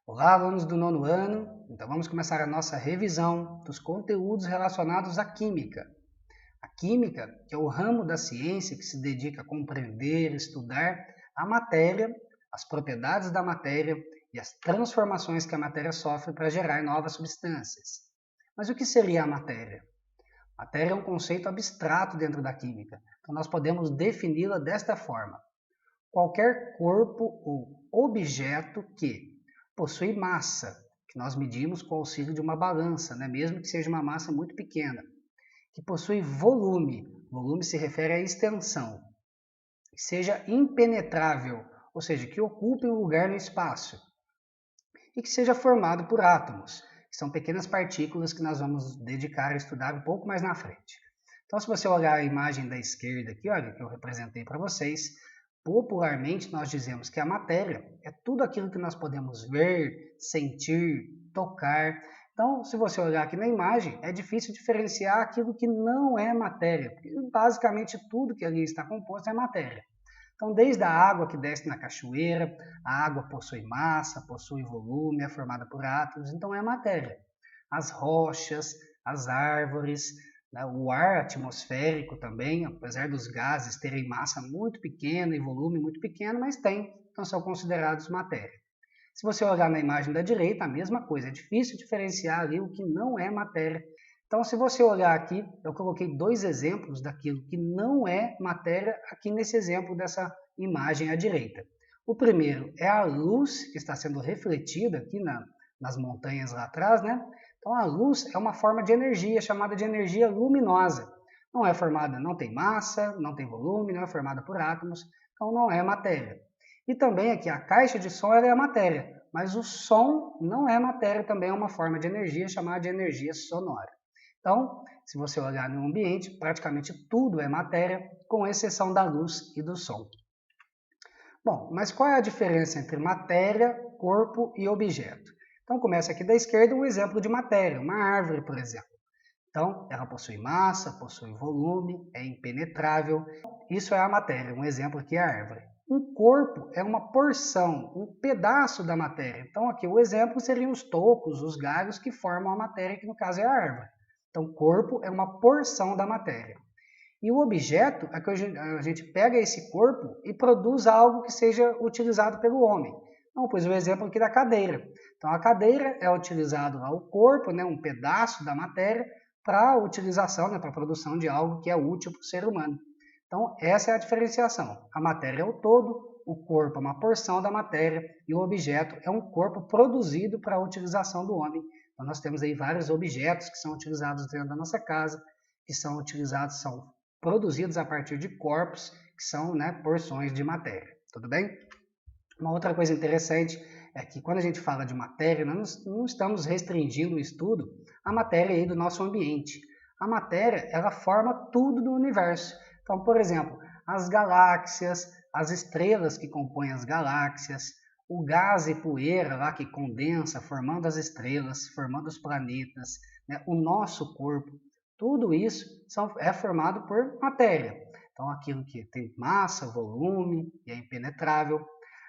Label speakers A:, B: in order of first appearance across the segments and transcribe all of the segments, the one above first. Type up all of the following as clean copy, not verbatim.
A: Olá, alunos do nono ano! Então vamos começar a nossa revisão dos conteúdos relacionados à Química. A Química, que é o ramo da ciência que se dedica a compreender, estudar a matéria, as propriedades da matéria e as transformações que a matéria sofre para gerar novas substâncias. Mas o que seria a matéria? Matéria é um conceito abstrato dentro da Química, então nós podemos defini-la desta forma: qualquer corpo ou objeto que possui massa, que nós medimos com o auxílio de uma balança, né? Mesmo que seja uma massa muito pequena, que possui volume, volume se refere à extensão, que seja impenetrável, ou seja, que ocupe um lugar no espaço, e que seja formado por átomos, que são pequenas partículas que nós vamos dedicar a estudar um pouco mais na frente. Então, se você olhar a imagem da esquerda aqui, olha, que eu representei para vocês, popularmente nós dizemos que a matéria é tudo aquilo que nós podemos ver, sentir, tocar. Então, se você olhar aqui na imagem, é difícil diferenciar aquilo que não é matéria, porque basicamente tudo que ali está composto é matéria. Então, desde a água que desce na cachoeira, a água possui massa, possui volume, é formada por átomos, então é matéria. As rochas, as árvores, né, o ar atmosférico também, apesar dos gases terem massa muito pequena e volume muito pequeno, mas tem, então são considerados matéria. Se você olhar na imagem da direita, a mesma coisa, é difícil diferenciar ali o que não é matéria. Então, se você olhar aqui, eu coloquei dois exemplos daquilo que não é matéria aqui nesse exemplo dessa imagem à direita. O primeiro é a luz que está sendo refletida aqui nas montanhas lá atrás, né? Então, a luz é uma forma de energia chamada de energia luminosa. Não é formada, não tem massa, não tem volume, não é formada por átomos, então não é matéria. E também aqui a caixa de som é a matéria, mas o som não é matéria, também é uma forma de energia chamada de energia sonora. Então, se você olhar no ambiente, praticamente tudo é matéria, com exceção da luz e do som. Bom, mas qual é a diferença entre matéria, corpo e objeto? Então, começa aqui da esquerda um exemplo de matéria, uma árvore, por exemplo. Então, ela possui massa, possui volume, é impenetrável. Isso é a matéria, um exemplo aqui é a árvore. Um corpo é uma porção, um pedaço da matéria. Então, aqui o exemplo seriam os tocos, os galhos que formam a matéria, que no caso é a árvore. Então, corpo é uma porção da matéria. E o objeto é que a gente pega esse corpo e produz algo que seja utilizado pelo homem. Então, pus o exemplo aqui da cadeira. Então, a cadeira é utilizado lá o corpo, né, um pedaço da matéria, para a utilização, né, para a produção de algo que é útil para o ser humano. Então, essa é a diferenciação. A matéria é o todo, o corpo é uma porção da matéria e o objeto é um corpo produzido para a utilização do homem. Então, nós temos aí vários objetos que são utilizados dentro da nossa casa, que são utilizados, são produzidos a partir de corpos, que são, né, porções de matéria. Tudo bem? Uma outra coisa interessante é que quando a gente fala de matéria, nós não estamos restringindo o estudo à matéria aí do nosso ambiente. A matéria, ela forma tudo do universo. Então, por exemplo, as galáxias, as estrelas que compõem as galáxias, o gás e poeira lá que condensa, formando as estrelas, formando os planetas, né? O nosso corpo, tudo isso é formado por matéria. Então, aquilo que tem massa, volume e é impenetrável.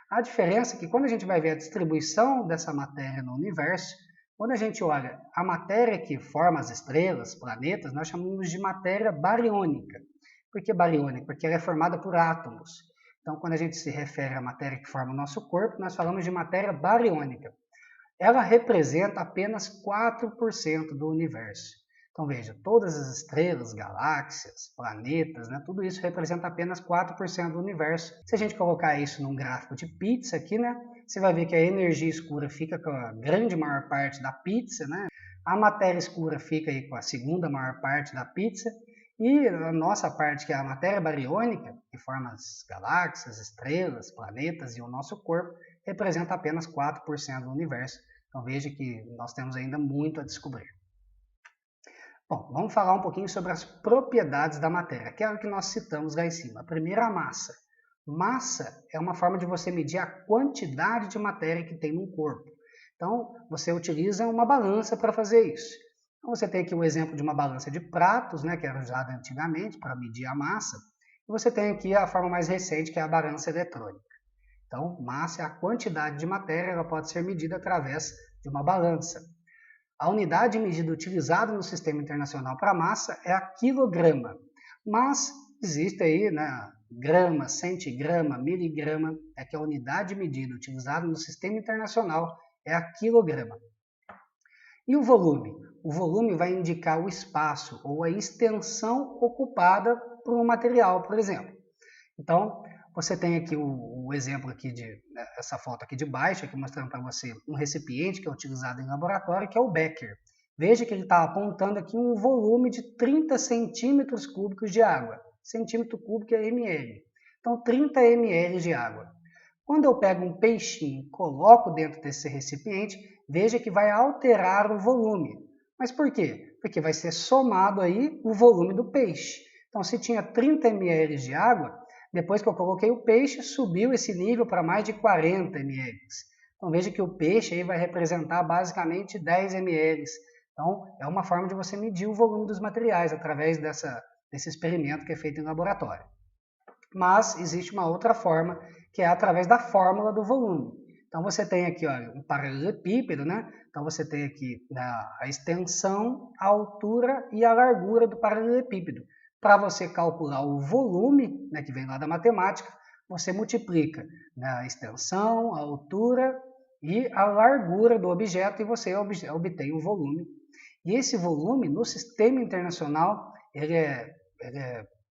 A: A diferença é que quando a gente vai ver a distribuição dessa matéria no universo, quando a gente olha a matéria que forma as estrelas, planetas, nós chamamos de matéria bariônica. Por que bariônica? Porque ela é formada por átomos. Então, quando a gente se refere à matéria que forma o nosso corpo, nós falamos de matéria bariônica. Ela representa apenas 4% do universo. Então veja, todas as estrelas, galáxias, planetas, né, tudo isso representa apenas 4% do universo. Se a gente colocar isso num gráfico de pizza aqui, né, você vai ver que a energia escura fica com a grande maior parte da pizza, né? A matéria escura fica aí com a segunda maior parte da pizza, e a nossa parte, que é a matéria bariônica, que forma as galáxias, estrelas, planetas e o nosso corpo, representa apenas 4% do universo. Então veja que nós temos ainda muito a descobrir. Bom, vamos falar um pouquinho sobre as propriedades da matéria, aquela que nós citamos lá em cima. A primeira, a massa. Massa é uma forma de você medir a quantidade de matéria que tem num corpo. Então, você utiliza uma balança para fazer isso. Então, você tem aqui o exemplo de uma balança de pratos, né, que era usada antigamente para medir a massa. E você tem aqui a forma mais recente, que é a balança eletrônica. Então, massa é a quantidade de matéria, ela pode ser medida através de uma balança. A unidade de medida utilizada no Sistema Internacional para massa é a quilograma, mas existe aí, né, grama, centigrama, miligrama, é que a unidade de medida utilizada no Sistema Internacional é a quilograma. E o volume? O volume vai indicar o espaço ou a extensão ocupada por um material, por exemplo. Então, você tem aqui o exemplo aqui essa foto aqui de baixo, aqui mostrando para você um recipiente que é utilizado em laboratório, que é o Becker. Veja que ele está apontando aqui um volume de 30 centímetros cúbicos de água. Centímetro cúbico é ml. Então, 30 ml de água. Quando eu pego um peixinho e coloco dentro desse recipiente, veja que vai alterar o volume. Mas por quê? Porque vai ser somado aí o volume do peixe. Então, se tinha 30 ml de água, depois que eu coloquei o peixe, subiu esse nível para mais de 40 ml. Então, veja que o peixe aí vai representar basicamente 10 ml. Então, é uma forma de você medir o volume dos materiais através desse experimento que é feito em laboratório. Mas existe uma outra forma, que é através da fórmula do volume. Então, você tem aqui um paralelepípedo, né? Então, você tem aqui a extensão, a altura e a largura do paralelepípedo. Para você calcular o volume, né, que vem lá da matemática, você multiplica a extensão, a altura e a largura do objeto e você obtém o volume. E esse volume, no sistema internacional, ele é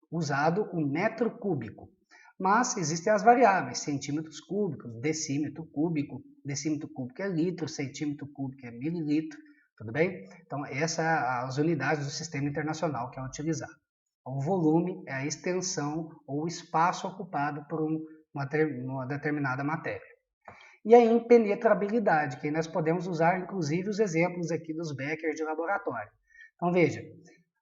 A: usado o metro cúbico. Mas existem as variáveis, centímetros cúbicos, decímetro cúbico é litro, centímetro cúbico é mililitro, tudo bem? Então, essas são as unidades do sistema internacional que é utilizado. O volume é a extensão ou o espaço ocupado por uma determinada matéria. E a impenetrabilidade, que nós podemos usar inclusive os exemplos aqui dos Becker de laboratório. Então veja,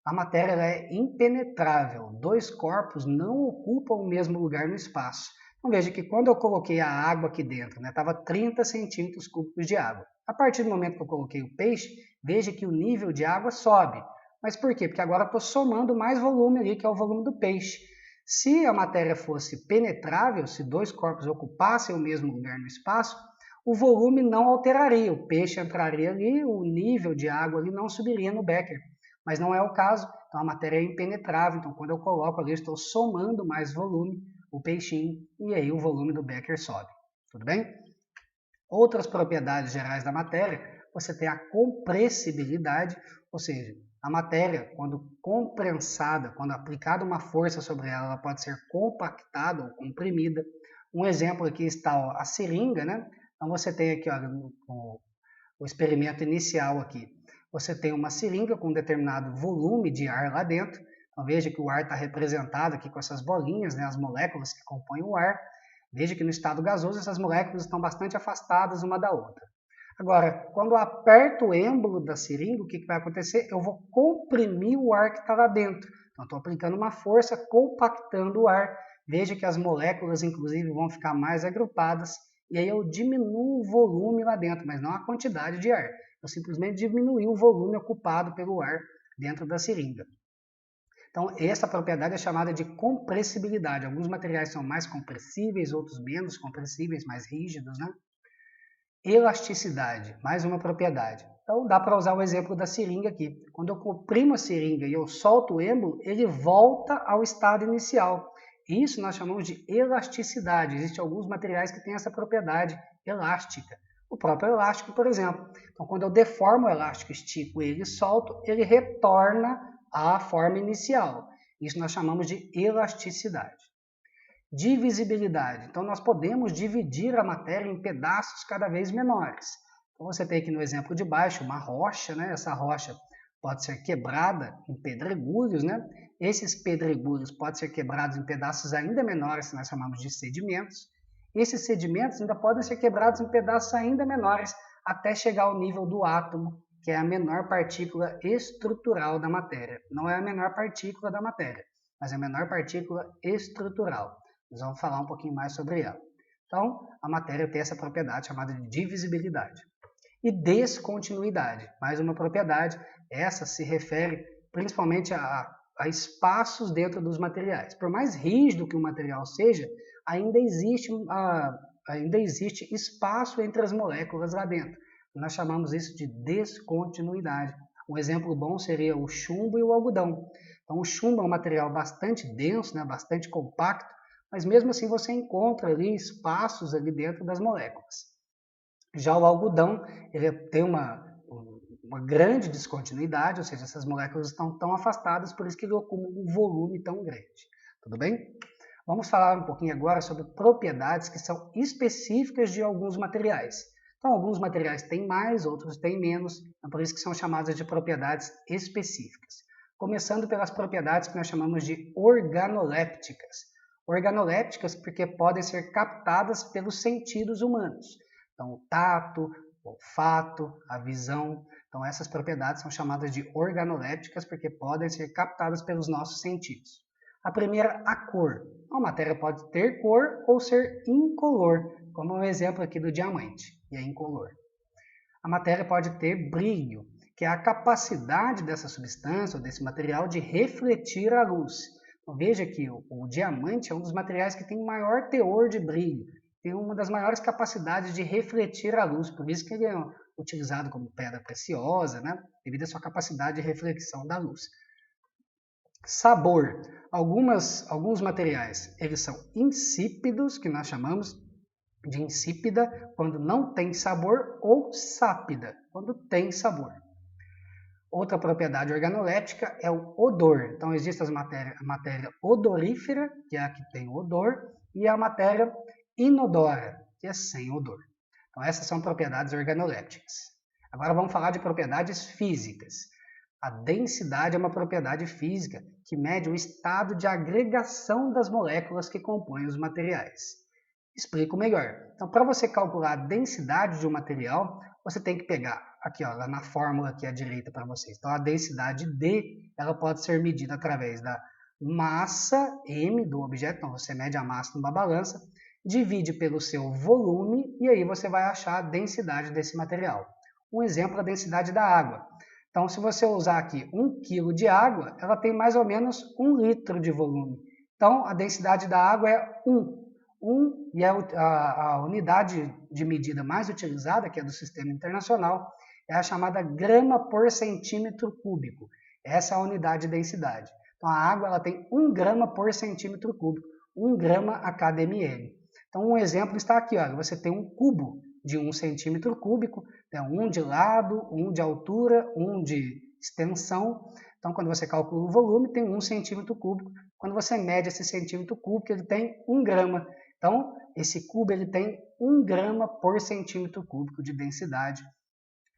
A: a matéria é impenetrável, dois corpos não ocupam o mesmo lugar no espaço. Então veja que quando eu coloquei a água aqui dentro, estava 30 centímetros cúbicos de água. A partir do momento que eu coloquei o peixe, veja que o nível de água sobe. Mas por quê? Porque agora eu estou somando mais volume ali, que é o volume do peixe. Se a matéria fosse penetrável, se dois corpos ocupassem o mesmo lugar no espaço, o volume não alteraria, o peixe entraria ali, o nível de água ali não subiria no Becker. Mas não é o caso, então a matéria é impenetrável, então quando eu coloco ali, eu estou somando mais volume, o peixinho, e aí o volume do Becker sobe. Tudo bem? Outras propriedades gerais da matéria, você tem a compressibilidade, ou seja, a matéria, quando comprensada, quando aplicada uma força sobre ela, ela pode ser compactada ou comprimida. Um exemplo aqui está a seringa, né? Então você tem aqui o experimento inicial aqui. Você tem uma seringa com um determinado volume de ar lá dentro. Então veja que o ar está representado aqui com essas bolinhas, né, as moléculas que compõem o ar. Veja que no estado gasoso essas moléculas estão bastante afastadas uma da outra. Agora, quando eu aperto o êmbolo da seringa, o que vai acontecer? Eu vou comprimir o ar que está lá dentro. Então, estou aplicando uma força, compactando o ar. Veja que as moléculas, inclusive, vão ficar mais agrupadas. E aí eu diminuo o volume lá dentro, mas não a quantidade de ar. Eu simplesmente diminui o volume ocupado pelo ar dentro da seringa. Então, essa propriedade é chamada de compressibilidade. Alguns materiais são mais compressíveis, outros menos compressíveis, mais rígidos, né? Elasticidade, mais uma propriedade. Então, dá para usar o exemplo da seringa aqui. Quando eu comprimo a seringa e eu solto o êmbolo, ele volta ao estado inicial. Isso nós chamamos de elasticidade. Existem alguns materiais que têm essa propriedade elástica. O próprio elástico, por exemplo. Então, quando eu deformo o elástico, estico ele e solto, ele retorna à forma inicial. Isso nós chamamos de elasticidade. Divisibilidade. Então, nós podemos dividir a matéria em pedaços cada vez menores. Então, você tem aqui no exemplo de baixo uma rocha, né? Essa rocha pode ser quebrada em pedregulhos, né? Esses pedregulhos podem ser quebrados em pedaços ainda menores, que nós chamamos de sedimentos. Esses sedimentos ainda podem ser quebrados em pedaços ainda menores, até chegar ao nível do átomo, que é a menor partícula estrutural da matéria. Não é a menor partícula da matéria, mas é a menor partícula estrutural. Nós vamos falar um pouquinho mais sobre ela. Então, a matéria tem essa propriedade chamada de divisibilidade. E descontinuidade, mais uma propriedade, essa se refere principalmente a espaços dentro dos materiais. Por mais rígido que o material seja, ainda existe ainda existe espaço entre as moléculas lá dentro. Nós chamamos isso de descontinuidade. Um exemplo bom seria o chumbo e o algodão. Então, o chumbo é um material bastante denso, né, bastante compacto, mas mesmo assim você encontra ali espaços ali dentro das moléculas. Já o algodão, ele tem uma grande descontinuidade, ou seja, essas moléculas estão tão afastadas, por isso que ele ocupa um volume tão grande. Tudo bem? Vamos falar um pouquinho agora sobre propriedades que são específicas de alguns materiais. Então, alguns materiais têm mais, outros têm menos, é por isso que são chamadas de propriedades específicas. Começando pelas propriedades que nós chamamos de organolépticas. Organolépticas porque podem ser captadas pelos sentidos humanos. Então, o tato, o olfato, a visão. Então, essas propriedades são chamadas de organolépticas porque podem ser captadas pelos nossos sentidos. A primeira, a cor. Uma matéria pode ter cor ou ser incolor, como o exemplo aqui do diamante, que é incolor. A matéria pode ter brilho, que é a capacidade dessa substância ou desse material de refletir a luz. Então, veja que o diamante é um dos materiais que tem maior teor de brilho, tem uma das maiores capacidades de refletir a luz, por isso que ele é utilizado como pedra preciosa, né? Devido à sua capacidade de reflexão da luz. Sabor. Alguns materiais, eles são insípidos, que nós chamamos de insípida, quando não tem sabor, ou sápida, quando tem sabor. Outra propriedade organoléptica é o odor. Então, existe a matéria odorífera, que é a que tem odor, e a matéria inodora, que é sem odor. Então, essas são propriedades organolépticas. Agora vamos falar de propriedades físicas. A densidade é uma propriedade física que mede o estado de agregação das moléculas que compõem os materiais. Explico melhor. Então, para você calcular a densidade de um material, você tem que pegar, aqui ó, lá na fórmula aqui à direita para vocês. Então, a densidade D, ela pode ser medida através da massa M do objeto. Então, você mede a massa numa balança, divide pelo seu volume e aí você vai achar a densidade desse material. Um exemplo é a densidade da água. Então, se você usar aqui 1 kg de água, ela tem mais ou menos 1 litro de volume. Então, a densidade da água é 1. E a unidade de medida mais utilizada, que é do Sistema Internacional, é a chamada grama por centímetro cúbico. Essa é a unidade de densidade. Então, a água ela tem 1 grama por centímetro cúbico, 1 grama a cada ml. Então, um exemplo está aqui, olha, você tem um cubo de 1 centímetro cúbico, um de lado, um de altura, um de extensão. Então, quando você calcula o volume, tem 1 centímetro cúbico. Quando você mede esse centímetro cúbico, ele tem 1 grama. Então, esse cubo ele tem 1 grama por centímetro cúbico de densidade.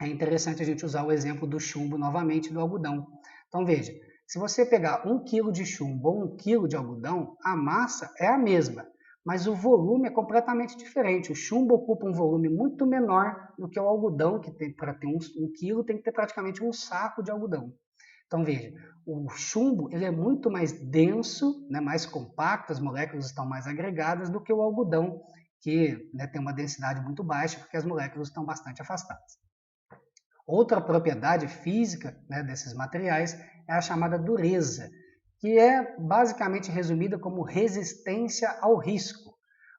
A: É interessante a gente usar o exemplo do chumbo novamente, do algodão. Então, veja, se você pegar 1 kg de chumbo ou 1 kg de algodão, a massa é a mesma, mas o volume é completamente diferente. O chumbo ocupa um volume muito menor do que o algodão, que para ter 1 kg tem que ter praticamente um saco de algodão. Então veja, o chumbo ele é muito mais denso, né, mais compacto, as moléculas estão mais agregadas do que o algodão, que tem uma densidade muito baixa, porque as moléculas estão bastante afastadas. Outra propriedade física desses materiais é a chamada dureza, que é basicamente resumida como resistência ao risco.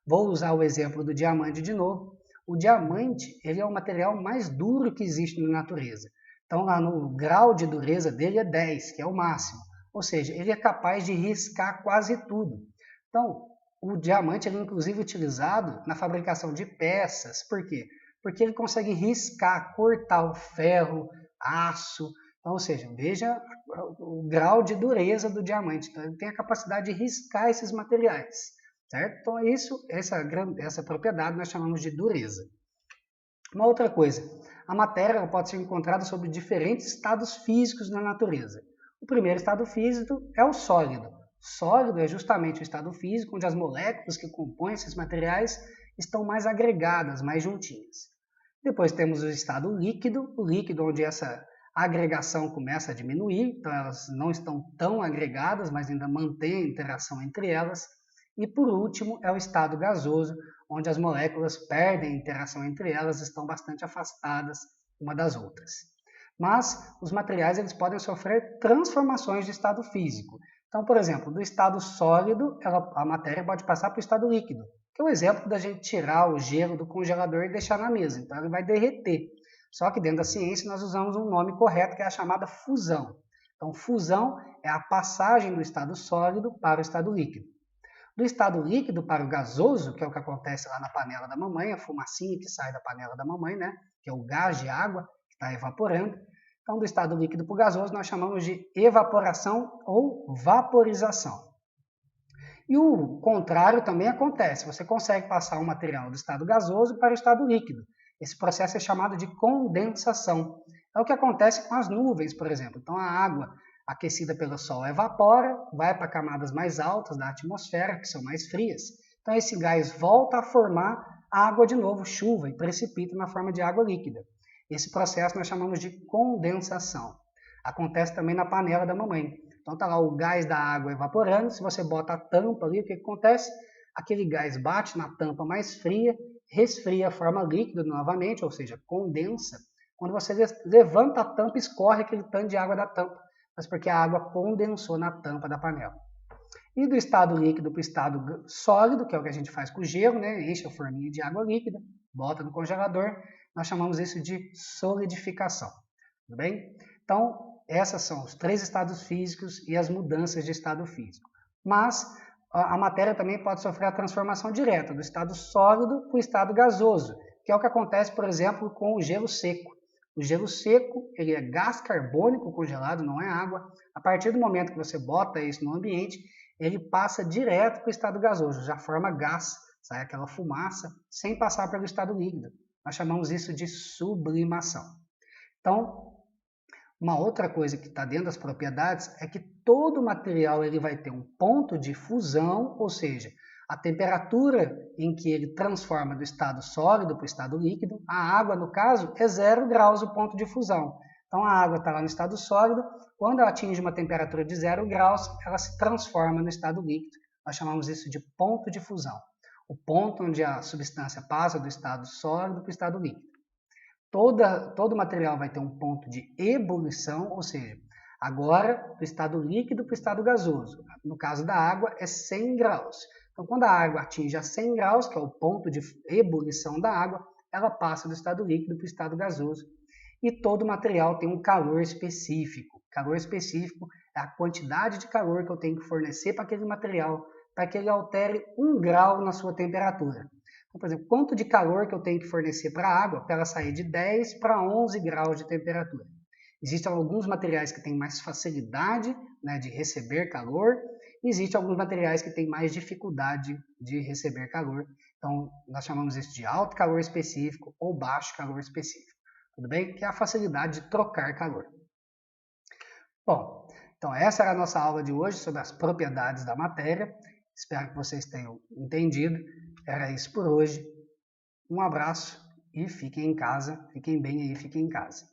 A: Vou usar o exemplo do diamante de novo. O diamante ele é o material mais duro que existe na natureza. Então, lá no grau de dureza dele é 10, que é o máximo. Ou seja, ele é capaz de riscar quase tudo. Então, o diamante ele é inclusive utilizado na fabricação de peças. Por quê? Porque ele consegue riscar, cortar o ferro, aço. Então, ou seja, veja o grau de dureza do diamante. Então, ele tem a capacidade de riscar esses materiais. Certo? Então, essa propriedade nós chamamos de dureza. Uma outra coisa, a matéria pode ser encontrada sob diferentes estados físicos na natureza. O primeiro estado físico é o sólido. Sólido é justamente o estado físico onde as moléculas que compõem esses materiais estão mais agregadas, mais juntinhas. Depois temos o estado líquido, onde essa agregação começa a diminuir, então elas não estão tão agregadas, mas ainda mantém a interação entre elas. E por último é o estado gasoso, onde as moléculas perdem a interação entre elas, estão bastante afastadas uma das outras. Mas os materiais eles podem sofrer transformações de estado físico. Então, por exemplo, do estado sólido, a matéria pode passar para o estado líquido, que é o exemplo da gente tirar o gelo do congelador e deixar na mesa. Então ele vai derreter. Só que dentro da ciência nós usamos um nome correto, que é a chamada fusão. Então fusão é a passagem do estado sólido para o estado líquido. Do estado líquido para o gasoso, que é o que acontece lá na panela da mamãe, a fumacinha que sai da panela da mamãe, né? Que é o gás de água que está evaporando. Então, do estado líquido para o gasoso, nós chamamos de evaporação ou vaporização. E o contrário também acontece. Você consegue passar um material do estado gasoso para o estado líquido. Esse processo é chamado de condensação. É o que acontece com as nuvens, por exemplo. Então, a água aquecida pelo sol evapora, vai para camadas mais altas da atmosfera, que são mais frias. Então, esse gás volta a formar água de novo, chuva, e precipita na forma de água líquida. Esse processo nós chamamos de condensação. Acontece também na panela da mamãe. Então está lá o gás da água evaporando, se você bota a tampa ali, o que acontece? Aquele gás bate na tampa mais fria, resfria a forma líquida novamente, ou seja, condensa. Quando você levanta a tampa, escorre aquele tanto de água da tampa, mas porque a água condensou na tampa da panela. E do estado líquido para o estado sólido, que é o que a gente faz com o gelo, né? Enche a forminha de água líquida, bota no congelador, nós chamamos isso de solidificação. Tudo bem? Então, esses são os 3 estados físicos e as mudanças de estado físico. Mas a matéria também pode sofrer a transformação direta do estado sólido para o estado gasoso, que é o que acontece, por exemplo, com o gelo seco. O gelo seco ele é gás carbônico congelado, não é água. A partir do momento que você bota isso no ambiente, ele passa direto para o estado gasoso, já forma gás, sai aquela fumaça, sem passar pelo estado líquido. Nós chamamos isso de sublimação. Então, uma outra coisa que está dentro das propriedades é que todo material ele vai ter um ponto de fusão, ou seja, a temperatura em que ele transforma do estado sólido para o estado líquido. A água, no caso, é 0 graus o ponto de fusão. Então a água está lá no estado sólido, quando ela atinge uma temperatura de 0 graus, ela se transforma no estado líquido. Nós chamamos isso de ponto de fusão. O ponto onde a substância passa do estado sólido para o estado líquido. Todo material vai ter um ponto de ebulição, ou seja, agora do estado líquido para o estado gasoso. No caso da água, é 100 graus. Então, quando a água atinge a 100 graus, que é o ponto de ebulição da água, ela passa do estado líquido para o estado gasoso. E todo material tem um calor específico. Calor específico é a quantidade de calor que eu tenho que fornecer para aquele material, para que ele altere 1 grau na sua temperatura. Então, por exemplo, quanto de calor que eu tenho que fornecer para a água para ela sair de 10 para 11 graus de temperatura. Existem alguns materiais que têm mais facilidade, né, de receber calor, e existem alguns materiais que têm mais dificuldade de receber calor. Então, nós chamamos isso de alto calor específico ou baixo calor específico. Tudo bem? Que é a facilidade de trocar calor. Bom, então essa era a nossa aula de hoje sobre as propriedades da matéria. Espero que vocês tenham entendido. Era isso por hoje. Um abraço e fiquem em casa. Fiquem bem aí, fiquem em casa.